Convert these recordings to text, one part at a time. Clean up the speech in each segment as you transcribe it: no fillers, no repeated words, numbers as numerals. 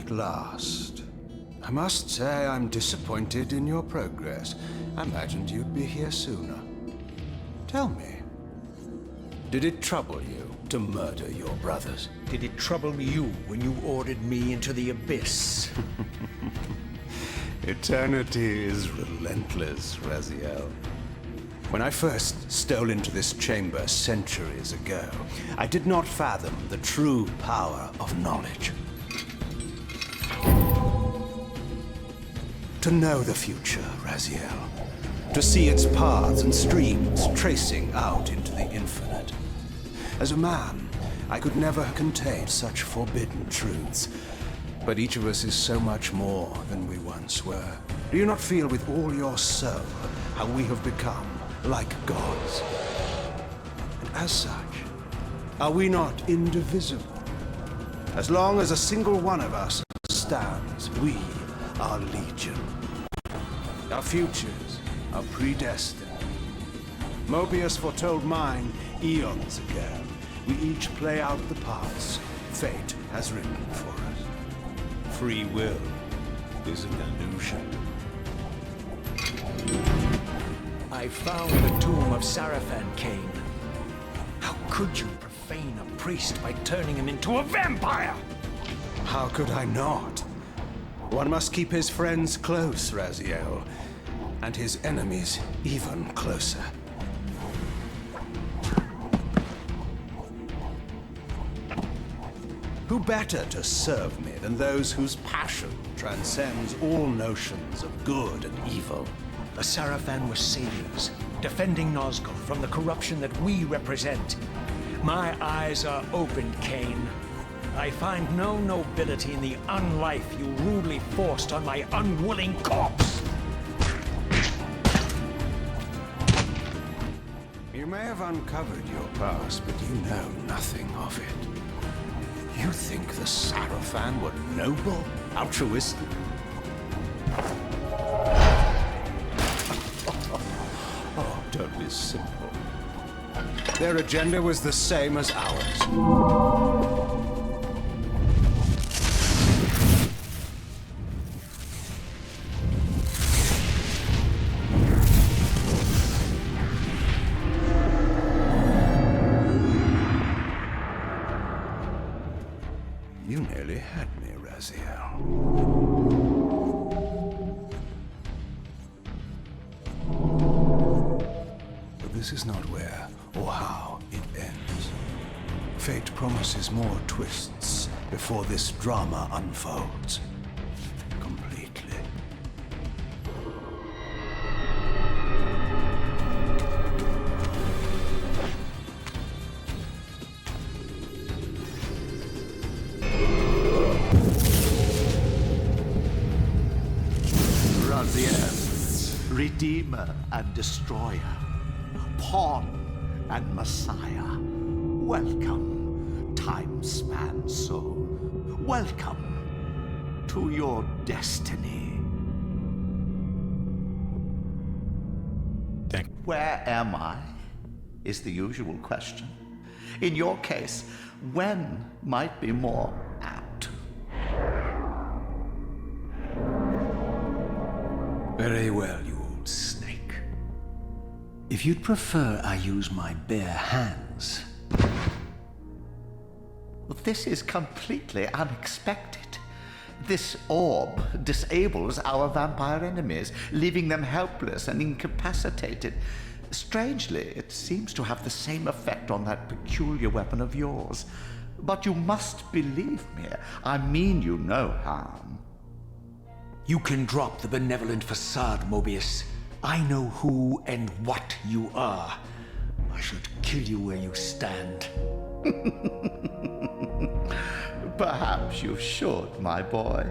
At last. I must say I'm disappointed in your progress. I imagined you'd be here sooner. Tell me, did it trouble you to murder your brothers? Did it trouble you when you ordered me into the abyss? Eternity is relentless, Raziel. When I first stole into this chamber centuries ago, I did not fathom the true power of knowledge. To know the future, Raziel. To see its paths and streams tracing out into the infinite. As a man, I could never contain such forbidden truths. But each of us is so much more than we once were. Do you not feel with all your soul how we have become like gods? And as such, are we not indivisible? As long as a single one of us stands, we are legion. Our futures are predestined. Mobius foretold mine eons ago. We each play out the parts fate has written for us. Free will is an illusion. I found the tomb of Kain. How could you profane a priest by turning him into a vampire? How could I not? One must keep his friends close, Raziel, and his enemies even closer. Who better to serve me than those whose passion transcends all notions of good and evil? The Sarafan were saviors, defending Nazgul from the corruption that we represent. My eyes are opened, Kain. I find no nobility in the unlife you rudely forced on my unwilling corpse. You may have uncovered your past, but you know nothing of it. You think the Sarafan were noble, altruistic? Oh, don't be simple. Their agenda was the same as ours. You nearly had me, Raziel. But this is not where or how it ends. Fate promises more twists before this drama unfolds completely. Raziel, Redeemer and Destroyer, Pawn and Messiah. Welcome, time-span soul. Welcome to your destiny. Where am I? Is the usual question. In your case, when might be more apt. Very well, you old snake. If you'd prefer I use my bare hands... Well, this is completely unexpected. This orb disables our vampire enemies, leaving them helpless and incapacitated. Strangely, it seems to have the same effect on that peculiar weapon of yours. But you must believe me. I mean you no harm. You can drop the benevolent facade, Mobius. I know who and what you are. I should kill you where you stand. Perhaps you should, my boy.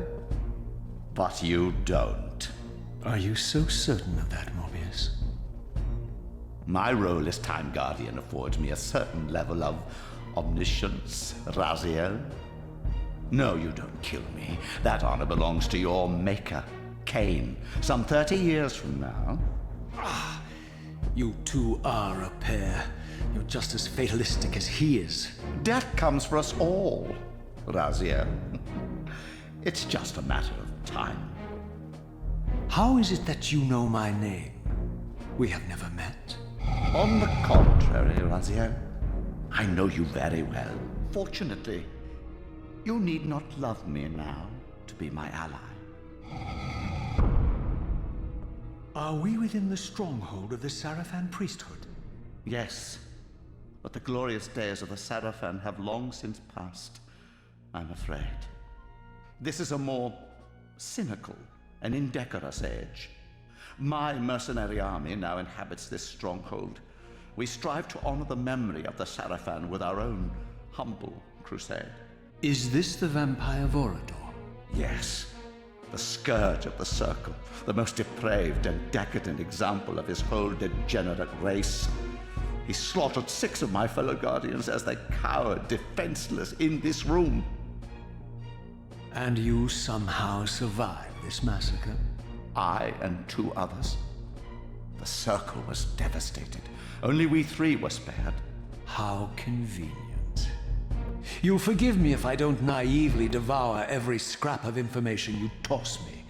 But you don't. Are you so certain of that, Mobius? My role as Time Guardian affords me a certain level of omniscience, Raziel. No, you don't kill me. That honor belongs to your maker, Kain, some 30 years from now. Ah, you two are a pair. You're just as fatalistic as he is. Death comes for us all, Raziel. It's just a matter of time. How is it that you know my name? We have never met. On the contrary, Raziel, I know you very well. Fortunately, you need not love me now to be my ally. Are we within the stronghold of the Sarafan priesthood? Yes, but the glorious days of the Sarafan have long since passed, I'm afraid. This is a more cynical and indecorous age. My mercenary army now inhabits this stronghold. We strive to honor the memory of the Sarafan with our own humble crusade. Is this the vampire Vorador? Yes, the scourge of the Circle, the most depraved and decadent example of his whole degenerate race. He slaughtered 6 of my fellow guardians as they cowered defenseless in this room. And you somehow survived this massacre? I and 2 others. The Circle was devastated. Only we 3 were spared. How convenient. You'll forgive me if I don't naively devour every scrap of information you toss me.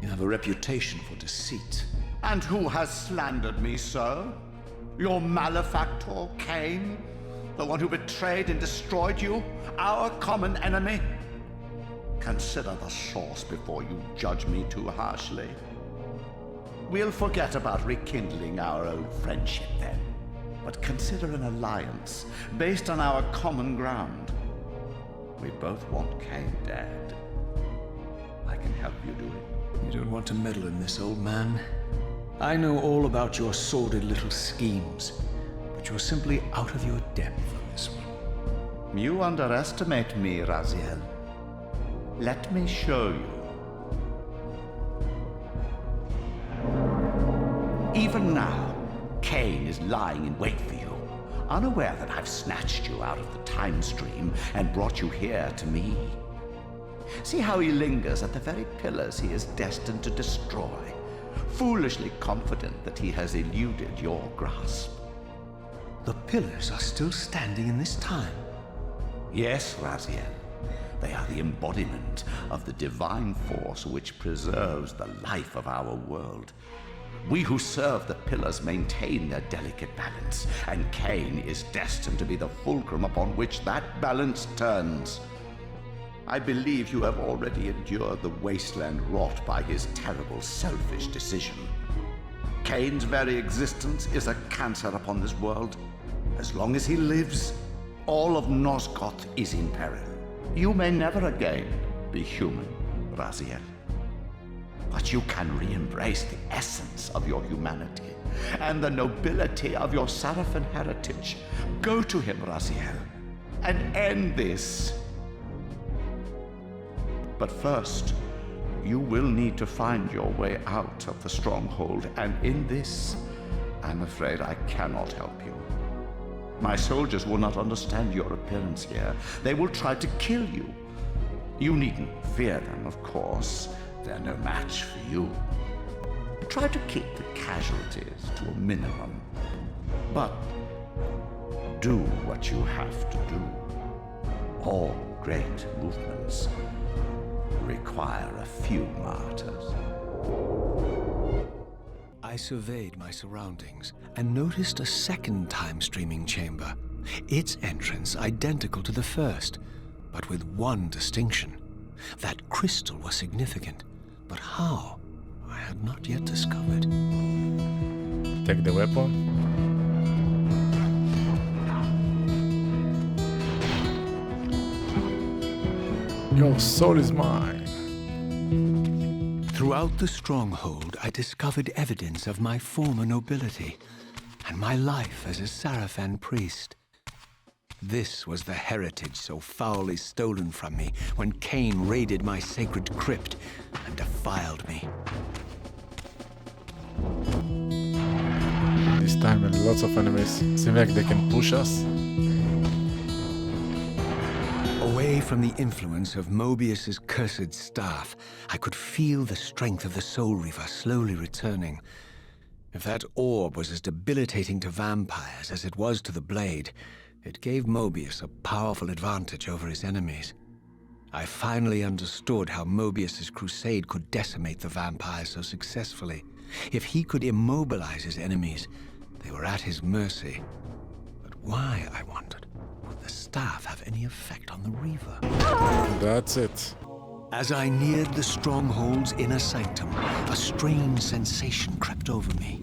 You have a reputation for deceit. And who has slandered me so? Your malefactor, Kain? The one who betrayed and destroyed you? Our common enemy? Consider the source before you judge me too harshly. We'll forget about rekindling our old friendship then, but consider an alliance based on our common ground. We both want Kain dead. I can help you do it. You don't want to meddle in this, old man. I know all about your sordid little schemes, but you're simply out of your depth on this one. You underestimate me, Raziel. Let me show you. Even now, Kain is lying in wait for you, unaware that I've snatched you out of the time stream and brought you here to me. See how he lingers at the very pillars he is destined to destroy, foolishly confident that he has eluded your grasp. The pillars are still standing in this time. Yes, Raziel. They are the embodiment of the divine force which preserves the life of our world. We who serve the pillars maintain their delicate balance, and Kain is destined to be the fulcrum upon which that balance turns. I believe you have already endured the wasteland wrought by his terrible, selfish decision. Kain's very existence is a cancer upon this world. As long as he lives, all of Nosgoth is in peril. You may never again be human, Raziel. But you can re-embrace the essence of your humanity and the nobility of your Sarafan heritage. Go to him, Raziel, and end this. But first, you will need to find your way out of the stronghold, and in this, I'm afraid I cannot help you. My soldiers will not understand your appearance here. They will try to kill you. You needn't fear them, of course. They're no match for you. Try to keep the casualties to a minimum. But do what you have to do. All great movements require a few martyrs. I surveyed my surroundings and noticed a second time-streaming chamber. Its entrance identical to the first, but with one distinction. That crystal was significant, but how? I had not yet discovered. Take the weapon. Your soul is mine. Throughout the stronghold, I discovered evidence of my former nobility and my life as a Sarafan priest. This was the heritage so foully stolen from me when Kain raided my sacred crypt and defiled me. This time lots of enemies seem like they can push us. Away from the influence of Mobius's cursed staff, I could feel the strength of the Soul Reaver slowly returning. If that orb was as debilitating to vampires as it was to the blade, it gave Mobius a powerful advantage over his enemies. I finally understood how Mobius's crusade could decimate the vampires so successfully. If he could immobilize his enemies, they were at his mercy. But why, I wondered, would the staff have any effect on the Reaver? That's it. As I neared the stronghold's inner sanctum, a strange sensation crept over me.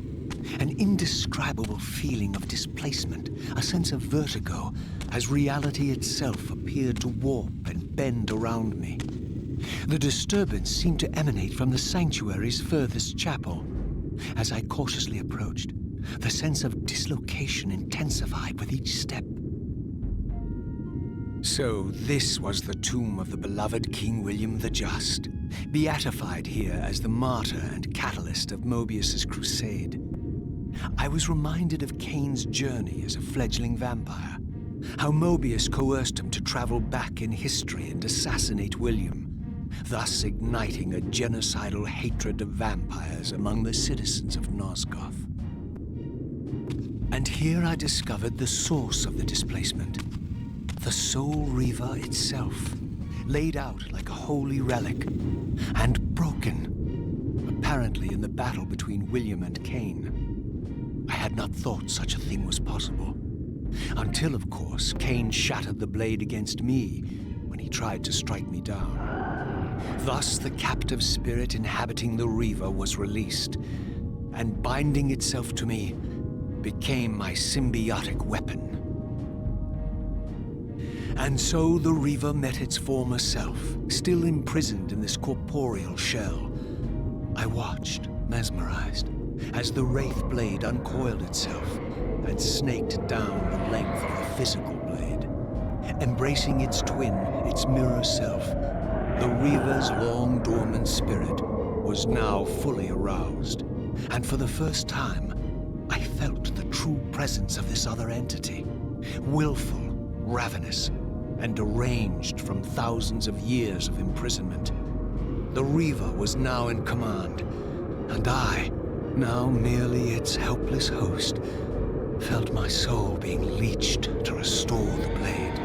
An indescribable feeling of displacement, a sense of vertigo, as reality itself appeared to warp and bend around me. The disturbance seemed to emanate from the sanctuary's furthest chapel. As I cautiously approached, the sense of dislocation intensified with each step. So this was the tomb of the beloved King William the Just, beatified here as the martyr and catalyst of Mobius's crusade. I was reminded of Kain's journey as a fledgling vampire, how Mobius coerced him to travel back in history and assassinate William, thus igniting a genocidal hatred of vampires among the citizens of Nosgoth. And here I discovered the source of the displacement. The Soul Reaver itself, laid out like a holy relic, and broken, apparently in the battle between William and Kain. I had not thought such a thing was possible. Until, of course, Kain shattered the blade against me when he tried to strike me down. Thus, the captive spirit inhabiting the Reaver was released, and binding itself to me became my symbiotic weapon. And so the Reaver met its former self, still imprisoned in this corporeal shell. I watched, mesmerized, as the Wraith blade uncoiled itself and snaked down the length of the physical blade. Embracing its twin, its mirror self, the Reaver's long-dormant spirit was now fully aroused. And for the first time, I felt the true presence of this other entity, willful, ravenous, and deranged from thousands of years of imprisonment. The Reaver was now in command, and I, now merely its helpless host, felt my soul being leeched to restore the blade.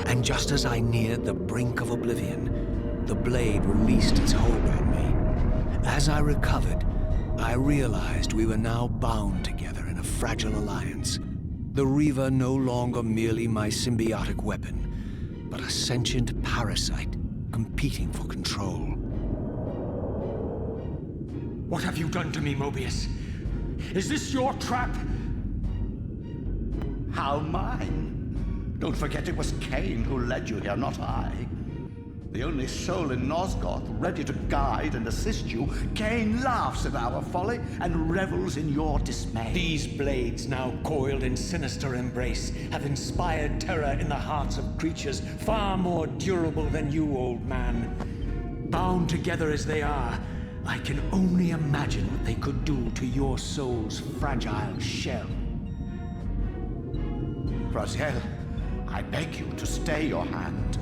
And just as I neared the brink of oblivion, the blade released its hold on me. As I recovered, I realized we were now bound together in a fragile alliance. The Reaver no longer merely my symbiotic weapon, but a sentient parasite competing for control. What have you done to me, Mobius? Is this your trap? How mine? Don't forget it was Kain who led you here, not I. The only soul in Nosgoth ready to guide and assist you, Kain laughs at our folly and revels in your dismay. These blades, now coiled in sinister embrace, have inspired terror in the hearts of creatures far more durable than you, old man. Bound together as they are, I can only imagine what they could do to your soul's fragile shell. Raziel, I beg you to stay your hand.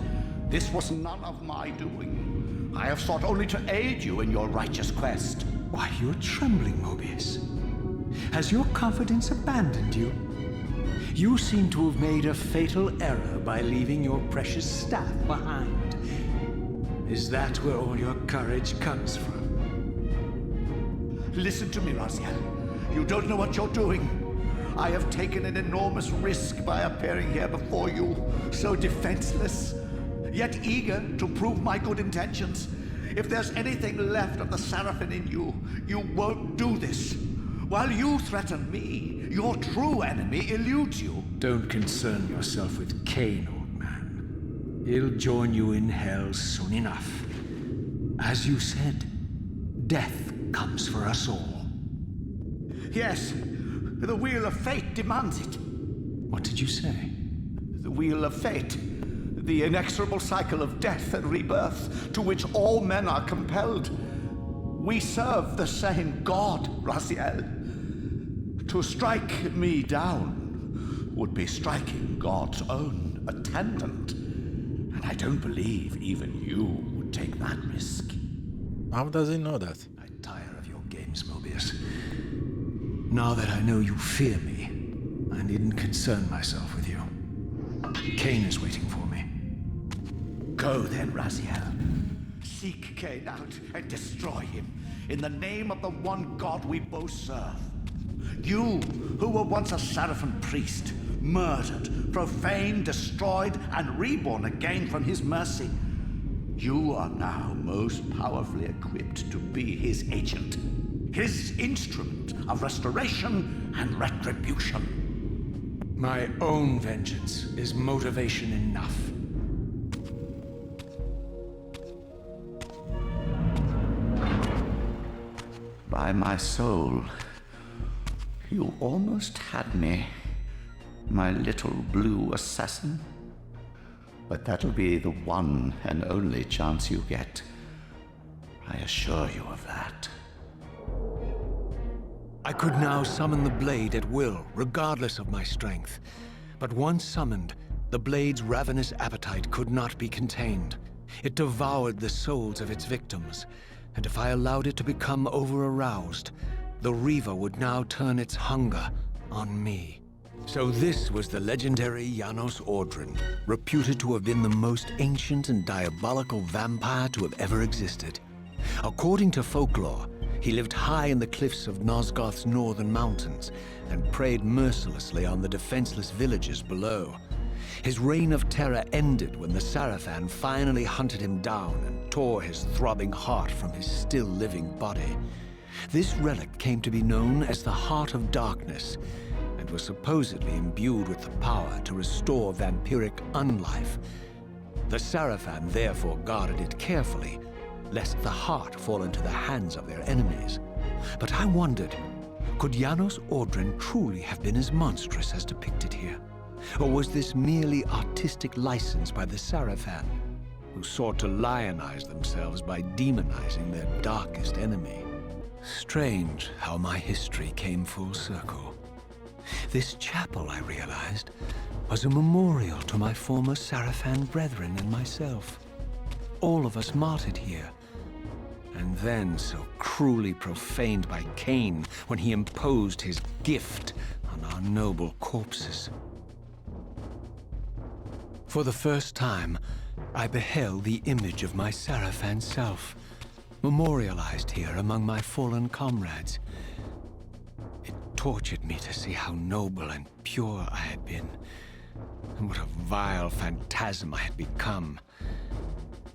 This was none of my doing. I have sought only to aid you in your righteous quest. Why, you're trembling, Mobius. Has your confidence abandoned you? You seem to have made a fatal error by leaving your precious staff behind. Is that where all your courage comes from? Listen to me, Raziel. You don't know what you're doing. I have taken an enormous risk by appearing here before you, so defenseless, yet eager to prove my good intentions. If there's anything left of the Seraphim in you, you won't do this. While you threaten me, your true enemy eludes you. Don't concern yourself with Kain, old man. He'll join you in hell soon enough. As you said, death comes for us all. Yes, the wheel of fate demands it. What did you say? The wheel of fate. The inexorable cycle of death and rebirth to which all men are compelled. We serve the same God, Raziel. To strike me down would be striking God's own attendant. And I don't believe even you would take that risk. How does he know that? I tire of your games, Mobius. Now that I know you fear me, I needn't concern myself with you. Kain is waiting for me. Go then, Raziel. Seek Kain out and destroy him in the name of the one God we both serve. You, who were once a Seraphim priest, murdered, profaned, destroyed, and reborn again from his mercy. You are now most powerfully equipped to be his agent, his instrument of restoration and retribution. My own vengeance is motivation enough. By my soul, you almost had me, my little blue assassin. But that'll be the one and only chance you get. I assure you of that. I could now summon the blade at will, regardless of my strength. But once summoned, the blade's ravenous appetite could not be contained. It devoured the souls of its victims, and if I allowed it to become over-aroused, the Reaver would now turn its hunger on me. So this was the legendary Yoursoulismine, reputed to have been the most ancient and diabolical vampire to have ever existed. According to folklore, he lived high in the cliffs of Nosgoth's northern mountains and preyed mercilessly on the defenseless villagers below. His reign of terror ended when the Seraphim finally hunted him down and tore his throbbing heart from his still-living body. This relic came to be known as the Heart of Darkness, and was supposedly imbued with the power to restore vampiric unlife. The Seraphim therefore guarded it carefully, lest the heart fall into the hands of their enemies. But I wondered, could Yoursoulismine truly have been as monstrous as depicted here? Or was this merely artistic license by the Seraphim, who sought to lionize themselves by demonizing their darkest enemy? Strange how my history came full circle. This chapel, I realized, was a memorial to my former Seraphim brethren and myself. All of us martyred here, and then so cruelly profaned by Kain when he imposed his gift on our noble corpses. For the first time, I beheld the image of my Seraphim self, memorialized here among my fallen comrades. It tortured me to see how noble and pure I had been, and what a vile phantasm I had become,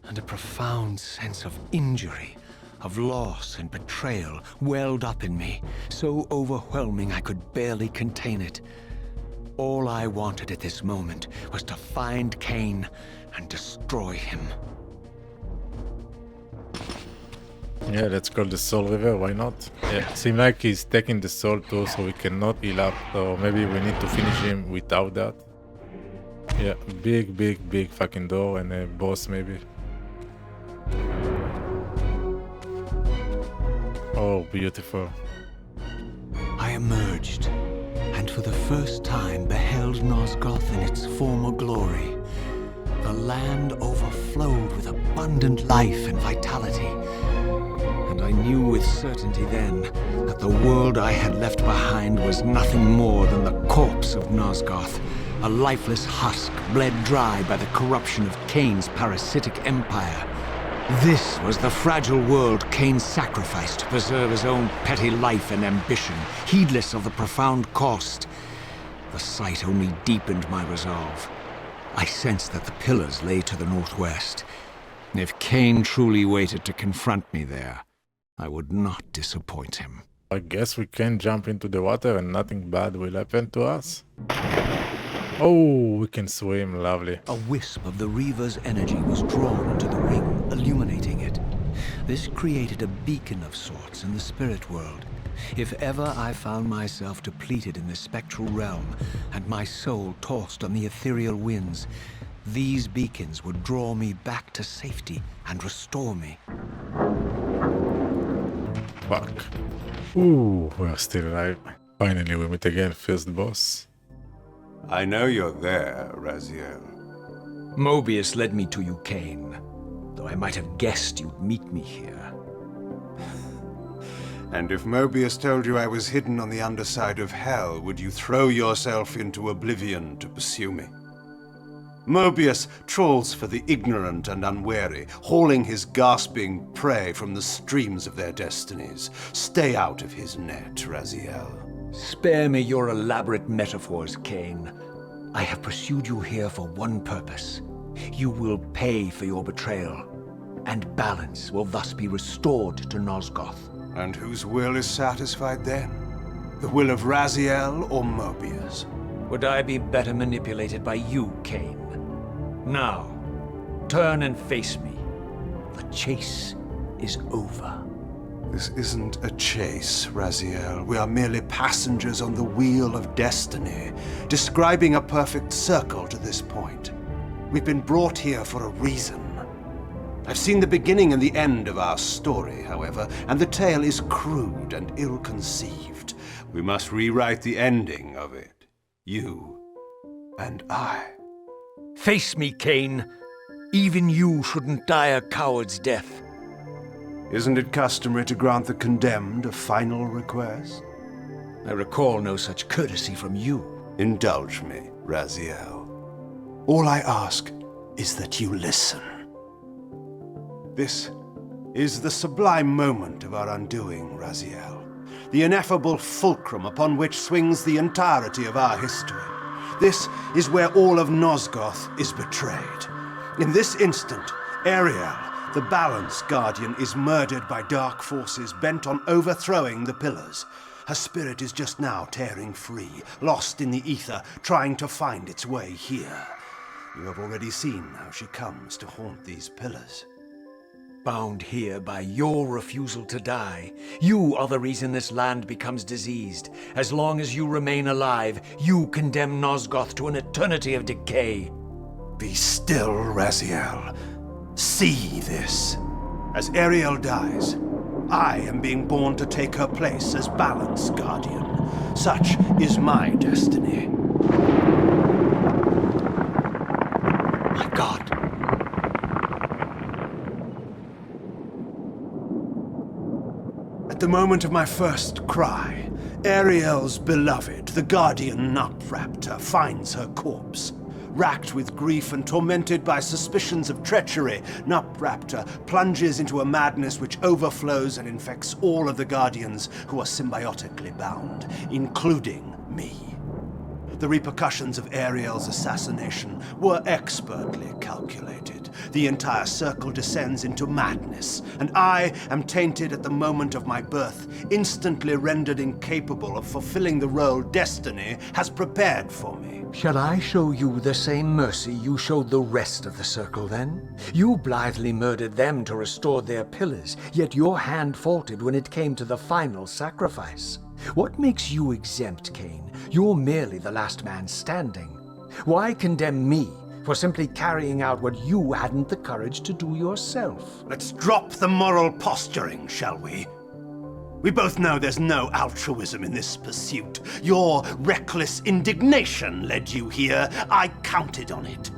and a profound sense of injury, of loss and betrayal welled up in me, so overwhelming I could barely contain it. All I wanted at this moment was to find Kain and destroy him. Yeah, let's call the soul river, why not? Yeah, seems like he's taking the soul too, so we cannot heal up, so maybe we need to finish him without that. Yeah, big fucking door and a boss maybe. Oh, beautiful. I emerged, and for the first time beheld Nosgoth in its former glory. The land overflowed with abundant life and vitality, and I knew with certainty then that the world I had left behind was nothing more than the corpse of Nosgoth, a lifeless husk bled dry by the corruption of Kain's parasitic empire. This was the fragile world Kain sacrificed to preserve his own petty life and ambition, heedless of the profound cost. The sight only deepened my resolve. I sensed that the pillars lay to the northwest. If Kain truly waited to confront me there, I would not disappoint him. I guess we can jump into the water and nothing bad will happen to us. Oh, we can swim, lovely. A wisp of the Reaver's energy was drawn into the ring, illuminating it. This created a beacon of sorts in the spirit world. If ever I found myself depleted in the spectral realm, and my soul tossed on the ethereal winds, these beacons would draw me back to safety and restore me. Fuck. Ooh, we're still alive. Finally we meet again, first boss. I know you're there, Raziel. Mobius led me to you, Kain, though I might have guessed you'd meet me here. And if Mobius told you I was hidden on the underside of hell, would you throw yourself into oblivion to pursue me? Mobius trawls for the ignorant and unwary, hauling his gasping prey from the streams of their destinies. Stay out of his net, Raziel. Spare me your elaborate metaphors, Kain. I have pursued you here for one purpose. You will pay for your betrayal, and balance will thus be restored to Nosgoth. And whose will is satisfied then? The will of Raziel or Mobius? Would I be better manipulated by you, Kain? Now, turn and face me. The chase is over. This isn't a chase, Raziel. We are merely passengers on the wheel of destiny, describing a perfect circle to this point. We've been brought here for a reason. I've seen the beginning and the end of our story, however, and the tale is crude and ill-conceived. We must rewrite the ending of it. You and I. Face me, Kain. Even you shouldn't die a coward's death. Isn't it customary to grant the condemned a final request? I recall no such courtesy from you. Indulge me, Raziel. All I ask is that you listen. This is the sublime moment of our undoing, Raziel. The ineffable fulcrum upon which swings the entirety of our history. This is where all of Nosgoth is betrayed. In this instant, Ariel, the Balance Guardian, is murdered by dark forces bent on overthrowing the Pillars. Her spirit is just now tearing free, lost in the ether, trying to find its way here. You have already seen how she comes to haunt these Pillars. Bound here by your refusal to die. You are the reason this land becomes diseased. As long as you remain alive, you condemn Nosgoth to an eternity of decay. Be still, Raziel. See this. As Ariel dies, I am being born to take her place as Balance Guardian. Such is my destiny. My God. At the moment of my first cry, Ariel's beloved, the Guardian Nupraptor, finds her corpse. Racked with grief and tormented by suspicions of treachery, Nupraptor plunges into a madness which overflows and infects all of the Guardians who are symbiotically bound, including me. The repercussions of Ariel's assassination were expertly calculated. The entire circle descends into madness, and I am tainted at the moment of my birth, instantly rendered incapable of fulfilling the role destiny has prepared for me. Shall I show you the same mercy you showed the rest of the circle, then? You blithely murdered them to restore their pillars, yet your hand faltered when it came to the final sacrifice. What makes you exempt, Kain? You're merely the last man standing. Why condemn me for simply carrying out what you hadn't the courage to do yourself? Let's drop the moral posturing, shall we? We both know there's no altruism in this pursuit. Your reckless indignation led you here. I counted on it.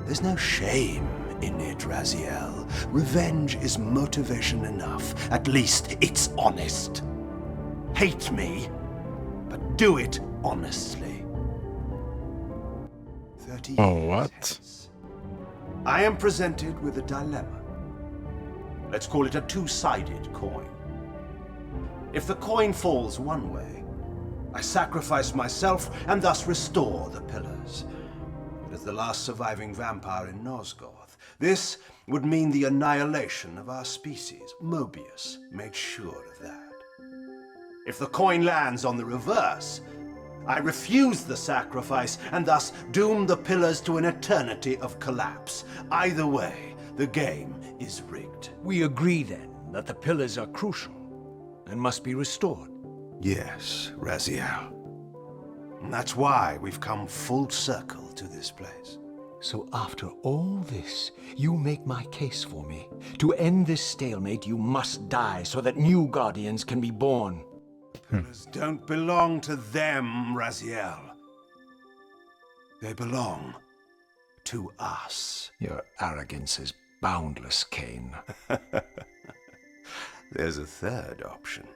There's no shame in it, Raziel. Revenge is motivation enough. At least it's honest. Hate me, but do it honestly. 30 Oh, years what? hence, I am presented with a dilemma. Let's call it a two-sided coin. If the coin falls one way, I sacrifice myself and thus restore the Pillars. But as the last surviving vampire in Nosgoth, this would mean the annihilation of our species. Mobius made sure of that. If the coin lands on the reverse, I refuse the sacrifice and thus doom the Pillars to an eternity of collapse. Either way, the game is rigged. We agree, then, that the pillars are crucial and must be restored. Yes, Raziel. And that's why we've come full circle to this place. So after all this, you make my case for me. To end this stalemate, you must die so that new Guardians can be born. Pillars don't belong to them, Raziel. They belong to us. Your arrogance is boundless, Kain. There's a third option.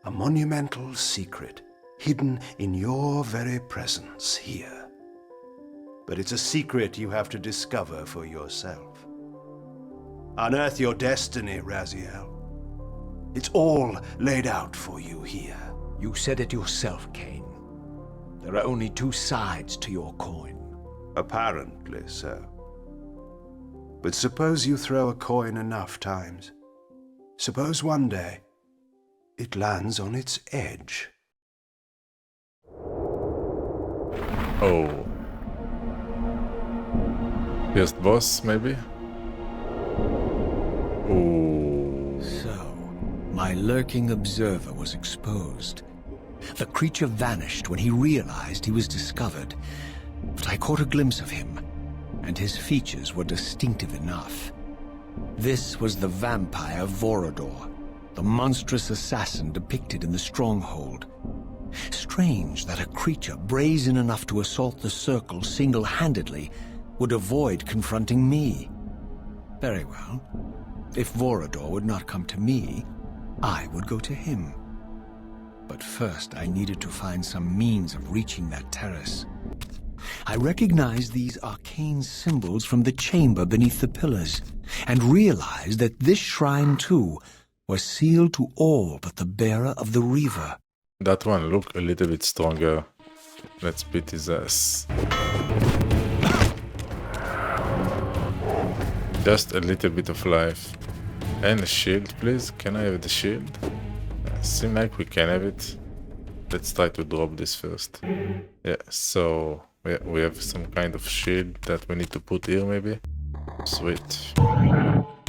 A monumental secret, hidden in your very presence here. but it's a secret you have to discover for yourself. Unearth your destiny, Raziel. It's all laid out for you here. You said it yourself, Kain. There are only two sides to your coin. Apparently so. But suppose you throw a coin enough times. Suppose one day it lands on its edge. Oh. First boss, maybe? Oh. So, my lurking observer was exposed. The creature vanished when he realized he was discovered, but I caught a glimpse of him, and his features were distinctive enough. This was the vampire Vorador, the monstrous assassin depicted in the stronghold. Strange that a creature brazen enough to assault the Circle single-handedly would avoid confronting me. Very well. If Vorador would not come to me, I would go to him. But first I needed to find some means of reaching that terrace. I recognized these arcane symbols from the chamber beneath the pillars, and realized that this shrine too was sealed to all but the bearer of the Reaver. That one look a little bit stronger. Let's beat his ass. Just a little bit of life. And a shield, please. Can I have the shield? Seems like we can have it. Let's try to drop this first. Yeah, so we have some kind of shield that we need to put here, maybe. Sweet.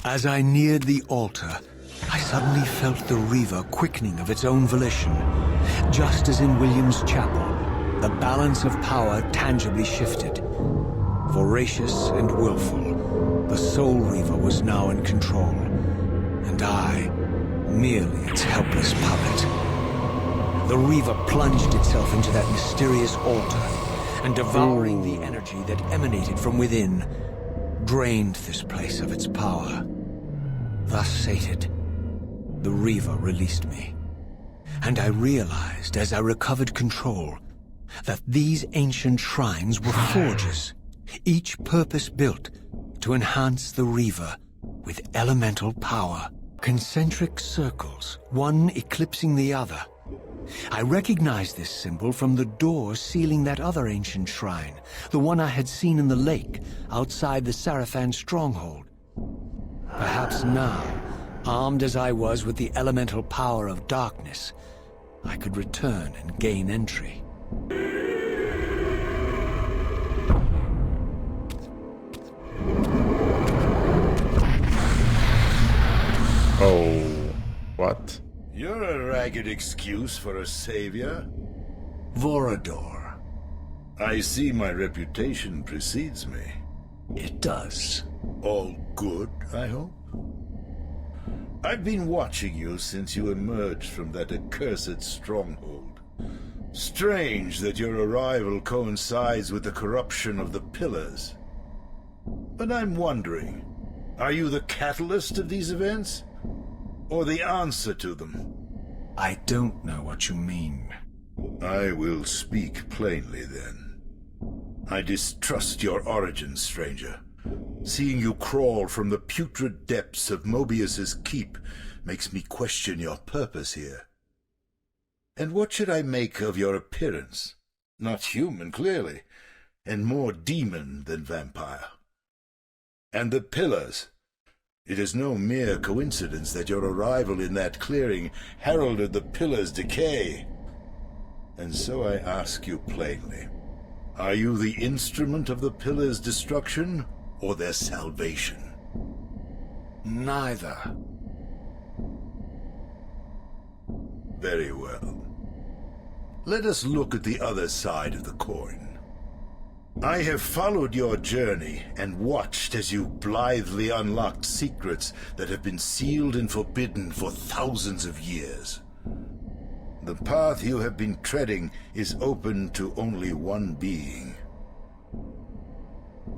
As I neared the altar, I suddenly felt the Reaver quickening of its own volition. Just as in William's chapel, the balance of power tangibly shifted. Voracious and willful, the Soul Reaver was now in control, and I, merely its helpless puppet. The Reaver plunged itself into that mysterious altar, and devouring the energy that emanated from within, drained this place of its power. Thus sated, the Reaver released me, and I realized as I recovered control that these ancient shrines were forges, each purpose-built to enhance the Reaver with elemental power. Concentric circles, one eclipsing the other. I recognized this symbol from the door sealing that other ancient shrine, the one I had seen in the lake outside the Sarafan stronghold. Perhaps now, armed as I was with the elemental power of darkness, I could return and gain entry. Oh, what? You're a ragged excuse for a savior. Vorador. I see my reputation precedes me. It does. All good, I hope? I've been watching you since you emerged from that accursed stronghold. Strange that your arrival coincides with the corruption of the Pillars. But I'm wondering, are you the catalyst of these events? Or the answer to them? I don't know what you mean. I will speak plainly then. I distrust your origins, stranger. Seeing you crawl from the putrid depths of Mobius's keep makes me question your purpose here. And what should I make of your appearance? Not human, clearly, and more demon than vampire. And the Pillars. It is no mere coincidence that your arrival in that clearing heralded the Pillars' decay. And so I ask you plainly, are you the instrument of the Pillars' destruction or their salvation? Neither. Very well. Let us look at the other side of the coin. I have followed your journey and watched as you blithely unlocked secrets that have been sealed and forbidden for thousands of years. The path you have been treading is open to only one being.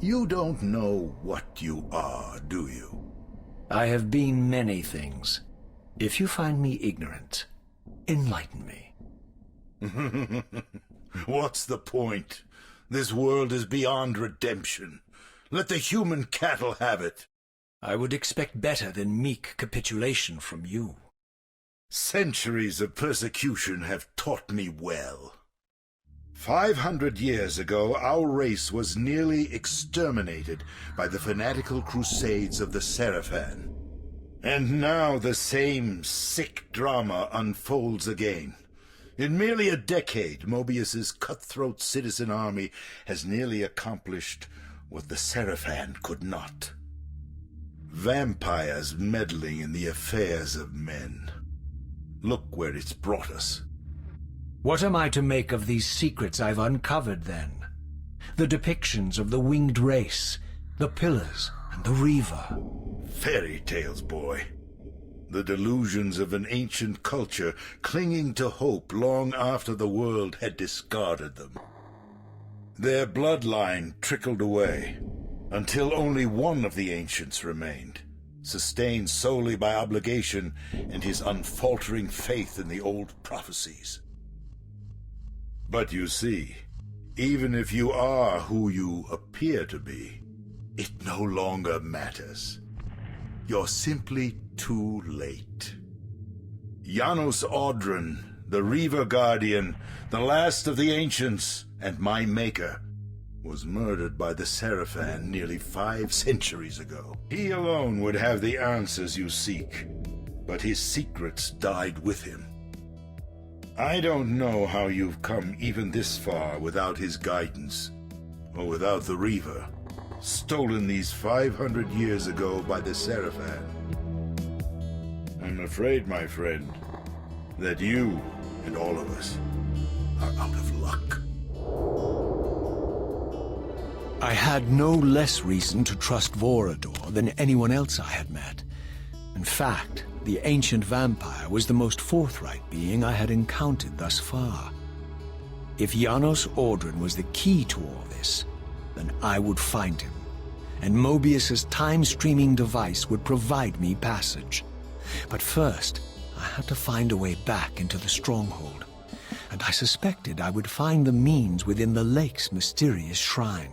You don't know what you are, do you? I have been many things. If you find me ignorant, enlighten me. What's the point? This world is beyond redemption. Let the human cattle have it. I would expect better than meek capitulation from you. Centuries of persecution have taught me well. 500 years ago, our race was nearly exterminated by the fanatical crusades of the Seraphan. And now the same sick drama unfolds again. In merely a decade, Mobius's cutthroat citizen army has nearly accomplished what the Seraphan could not. Vampires meddling in the affairs of men. Look where it's brought us. What am I to make of these secrets I've uncovered, then? The depictions of the winged race, the Pillars and the Reaver. Fairy tales, boy. The delusions of an ancient culture clinging to hope long after the world had discarded them. Their bloodline trickled away, until only one of the ancients remained, sustained solely by obligation and his unfaltering faith in the old prophecies. But you see, even if you are who you appear to be, it no longer matters. You're simply too late. Janos Audron, the Reaver Guardian, the last of the ancients, and my maker, was murdered by the Seraphan nearly 5 centuries ago. He alone would have the answers you seek, but his secrets died with him. I don't know how you've come even this far without his guidance, or without the Reaver, stolen these 500 years ago by the Seraphan. I'm afraid, my friend, that you and all of us are out of luck. I had no less reason to trust Vorador than anyone else I had met. In fact, the ancient vampire was the most forthright being I had encountered thus far. If Janos Audron was the key to all this, then I would find him, and Mobius's time-streaming device would provide me passage. But first, I had to find a way back into the stronghold, and I suspected I would find the means within the lake's mysterious shrine.